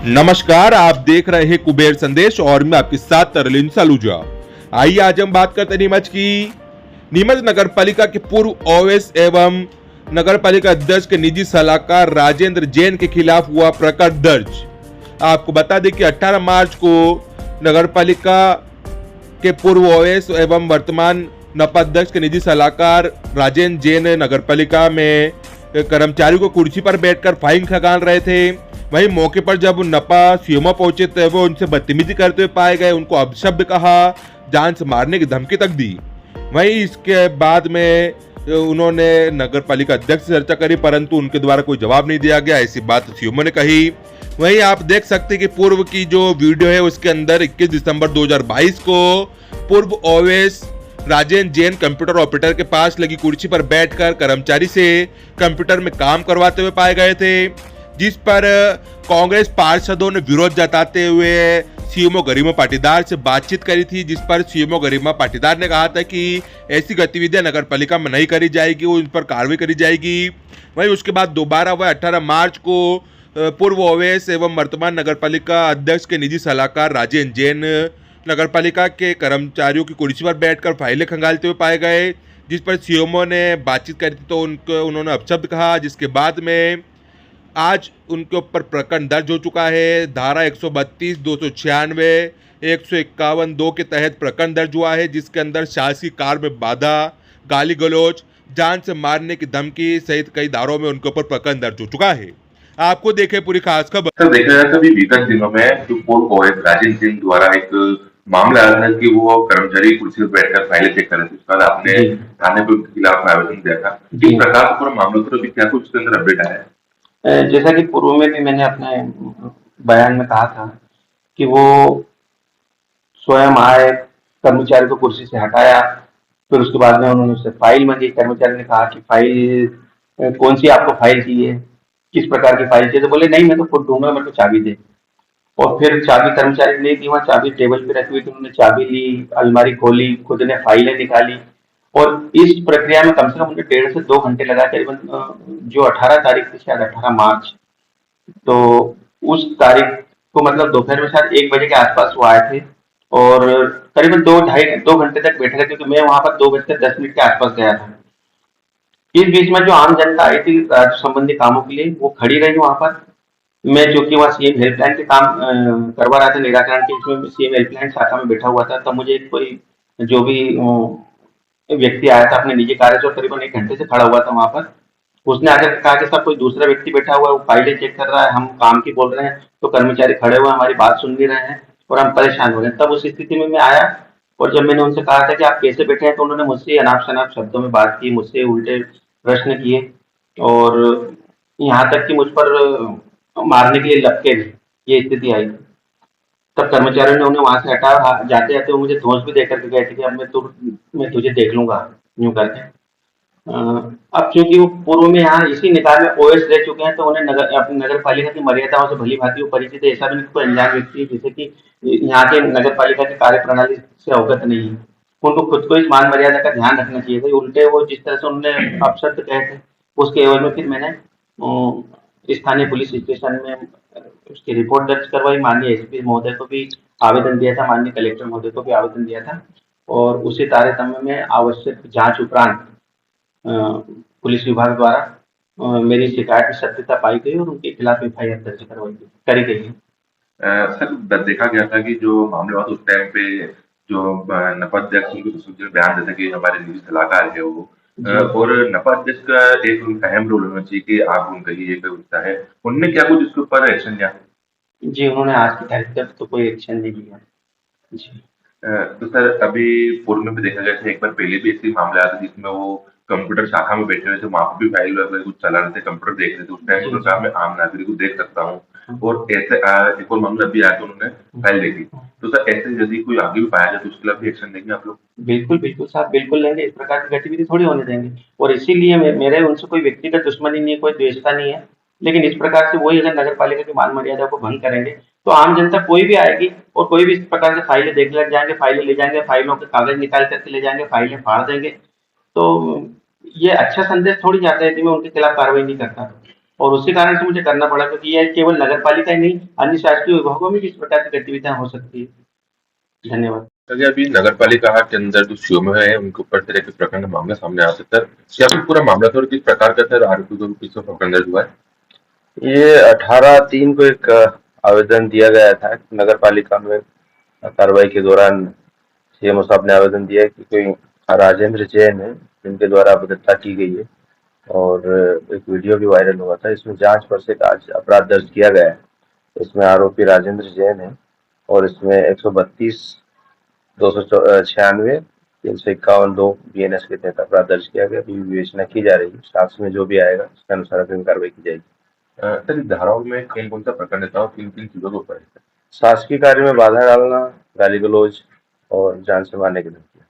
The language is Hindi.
नमस्कार, आप देख रहे हैं कुबेर संदेश और मैं आपके साथ तरलीन सालूजा। आइए आज हम बात करते हैं नीमच की। नीमच नगर पालिका के पूर्व ओएस एवं नगर पालिका अध्यक्ष के निजी सलाहकार राजेंद्र जैन के खिलाफ हुआ प्रकरण दर्ज। आपको बता दें कि 18 मार्च को नगर पालिका के पूर्व ओएस एवं वर्तमान नपाध्यक्ष के निजी सलाहकार राजेंद्र जैन नगर पालिका में कर्मचारियों को कुर्सी पर बैठकर फाइन खंगाल रहे थे। वहीं मौके पर जब नपा सीएमओ पहुंचे तो वो उनसे बदतमीजी करते हुए पाए गए, उनको अपशब्द कहा, जान से मारने की धमकी तक दी। वहीं इसके बाद में उन्होंने नगर पालिका अध्यक्ष से चर्चा करी, परंतु उनके द्वारा कोई जवाब नहीं दिया गया, ऐसी बात सीएमओ ने कही। वहीं आप देख सकते हैं कि पूर्व की जो वीडियो है उसके अंदर 21 दिसंबर 2022 को पूर्व OS Rajendra Jain computer operator के पास लगी कुर्सी पर बैठकर कर्मचारी से कंप्यूटर में काम करवाते हुए पाए गए थे, जिस पर कांग्रेस पार्षदों ने विरोध जताते हुए सीएमओ गरिमा पाटीदार से बातचीत करी थी, जिस पर सीएमओ गरिमा पाटीदार ने कहा था कि ऐसी गतिविधियां नगर पालिका में नहीं करी जाएगी, उन पर कार्रवाई करी जाएगी। वहीं उसके बाद दोबारा वह 18 मार्च को पूर्व ओएस एवं वर्तमान नगर पालिका अध्यक्ष के निजी सलाहकार राजेंद्र जैन नगर पालिका के कर्मचारियों की कुर्सी पर बैठकर फाइलें खंगालते हुए पाए गए, जिस पर सीएमओ ने बातचीत करी थी तो उन्होंने अपशब्द कहा, जिसके बाद में आज उनके ऊपर प्रकरण दर्ज हो चुका है। धारा 132, 296, 151 2 के तहत प्रकरण दर्ज हुआ है, जिसके अंदर शासकीय कार्य में बाधा, गाली गलौज, जान से मारने की धमकी सहित कई धाराओं में उनके ऊपर प्रकरण दर्ज हो चुका है। आपको देखे पूरी खास खबर। सर देखा जाए तो अभी विगत दिनों में जो पूर्व ओएस राजेंद्र सिंह द्वारा एक मामला आया था कि वो कर्मचारी कुर्सी पर बैठकर फाइलें चेक कर रहे थे, उसके बाद आपने थाने पे उनके खिलाफ आवेदन दिया था। किस प्रकार से पूरा मामला था, अभी क्या कुछ उसके अंदर अपडेट आया है? जैसा कि पूर्व में भी मैंने अपने बयान में कहा था कि वो स्वयं आए, कर्मचारी को कुर्सी से हटाया, फिर उसके बाद में उन्होंने उससे फाइल मांगी। कर्मचारी ने कहा कि फाइल कौन सी आपको फाइल चाहिए, किस प्रकार की फाइल चाहिए, तो बोले नहीं मैं तो खुद दूंगा, मेरे को चाबी दे। और फिर चाबी कर्मचारी ने दी, वहाँ चाबी टेबल पे रखी हुई थी, उन्होंने चाबी ली, अलमारी खोली, खुद ने फाइलें निकाली और इस प्रक्रिया में कम से कम उन्हें 1.5 से 2 घंटे लगा। करीबन जो 18 तारीख थी, शायद 18 मार्च, तो उस तारीख को मतलब दोपहर में शायद 1 बजे के आसपास वो आए थे और करीबन 2 घंटे तक बैठे रहे, क्योंकि मैं वहां पर 2:10 के आसपास गया था। इस बीच में जो आम जनता आई थी राजस्व संबंधी कामों के लिए, वो खड़ी रही वहां पर। मैं चूंकि वहाँ सीएम हेल्पलाइन के काम करवा रहा था, निराकरण के, इसमें सीएम हेल्पलाइन शाखा में बैठा हुआ था, तब मुझे कोई जो भी व्यक्ति आया था अपने निजी कार्य से, करीबन 1 घंटे से खड़ा हुआ था वहां पर। उसने आकर कहा कि सब कोई दूसरा व्यक्ति बैठा हुआ है, वो फाइलें चेक कर रहा है, हम काम की बोल रहे हैं, तो कर्मचारी खड़े हुए हमारी बात सुन नहीं रहे हैं और हम परेशान हो रहे हैं। तब उस स्थिति में मैं आया और जब मैंने उनसे कहा था कि आप कैसे बैठे हैं, तो उन्होंने मुझसे अनाप शनाप शब्दों में बात की, मुझसे उल्टे प्रश्न किए और यहाँ तक कि मुझ पर मारने के लिए लपके भी, ये स्थिति आई थी। तब कर्मचारियों ने उन्हें वहां से हटाया। जाते जाते वो मुझे धोस भी देकर के गए थे कि अब मैं तुझे देख लूंगा, यूं करके। अब चूंकि वो पूर्व में यहाँ इसी निकाय में ओएस रह चुके हैं, तो उन्हें अपनी नगर पालिका की मर्यादाओं से भली भांति परिचित है। ऐसा भी नहीं कोई अनजान व्यक्ति है जिसे कि यहाँ के नगर पालिका की कार्य प्रणाली से अवगत नहीं है। उनको खुद को इस मान मर्यादा का ध्यान रखना चाहिए था। उल्टे वो जिस तरह से उन्होंने अपशब्द कहे थे, उसके एवज में फिर मैंने स्थानीय पुलिस स्टेशन में उसकी रिपोर्ट दर्ज करवाई, माननीय एसपी महोदय को भी आवेदन दिया था, माननीय कलेक्टर महोदय को भी आवेदन दिया था और उसी तारतम्य में आवश्यक जांच उपरांत पुलिस विभाग द्वारा मेरी शिकायत में सत्यता पाई गई और उनके खिलाफ एफआईआर दर्ज करी गई है। सर देखा गया था कि जो मामले हुआ उस टाइम पे जो नपा अध्यक्ष उनको बयान देता कि हमारे निजी सलाहकार है वो, और नपा अध्यक्ष का एक अहम रोल होना चाहिए कि आप उनका ही एक होता है, उनने क्या कुछ इसके ऊपर एक्शन लिया? जी, उन्होंने आज की तारीख तक तो कोई एक्शन नहीं लिया। जी। तो सर अभी पूर्व में भी देखा गया था, एक बार पहले भी ऐसे मामला आया था जिसमें वो कंप्यूटर शाखा में बैठे हुए थे, वहां पर भी फाइल वगैरह कुछ चला रहे थे, कंप्यूटर देख रहे थे। उस टाइम उन्होंने कहा मैं आम नागरिक को देख सकता हूँ, और ऐसे एक और मामला भी आया तो उन्होंने फाइल देखी। तो सर ऐसे यदि कोई आगे भी पाया जाए तो उसके खिलाफ भी एक्शन लेंगे आप लोग? बिल्कुल बिल्कुल साहब, बिल्कुल लेंगे। इस प्रकार की गतिविधि थोड़ी होने देंगे और इसीलिए मेरे उनसे कोई व्यक्तिगत दुश्मनी नहीं है, कोई द्वेषता नहीं है, लेकिन इस प्रकार से वही अगर नगर पालिका की मान मर्यादा को भंग करेंगे तो आम जनता कोई भी आएगी और कोई भी इस प्रकार से फाइलें देख लग जाएंगे, फाइलें ले जाएंगे, फाइलों के कागज निकाल करके ले जाएंगे, फाइलें फाड़ देंगे। तो ये अच्छा संदेश थोड़ी जाता है कि मैं उनके खिलाफ कार्रवाई नहीं करता। और उसी कारण से मुझे करना पड़ा, क्योंकि यह केवल नगर पालिका ही नहीं, अन्य शासकीय विभागों में भी इस प्रकार की गतिविधियां हो सकती है। धन्यवाद। सर, ये अभी नगर पालिका के अंदर जो सीओ है उनके ऊपर तरह के प्रकरण का मामला सामने आ सकता है, या फिर पूरा मामला सर किस प्रकार का सर आरोपी को किस प्रकरण दर्ज हुआ है? ये 18/3 को एक आवेदन दिया गया था नगर पालिका में। कार्रवाई के दौरान सीएमओ साहब ने आवेदन दिया है कि कोई राजेंद्र जैन है जिनके द्वारा अभद्रता की गई है, और एक वीडियो भी वायरल हुआ था। इसमें जांच पर से आज अपराध दर्ज किया गया है। इसमें आरोपी राजेंद्र जैन है और इसमें 132, 296, 351 BNS के तहत अपराध दर्ज किया गया। अभी विवेचना की जा रही है, साक्ष्य में जो भी आएगा उसके अनुसार अग्रिम कार्रवाई की जाएगी। सर, इस धाराओं में कौन कौन सा प्रकरण रहता है और किन किन चीजों के ऊपर है? शासकीय कार्य में बाधा डालना, गाली गलौज और जान से मारने की धमकी।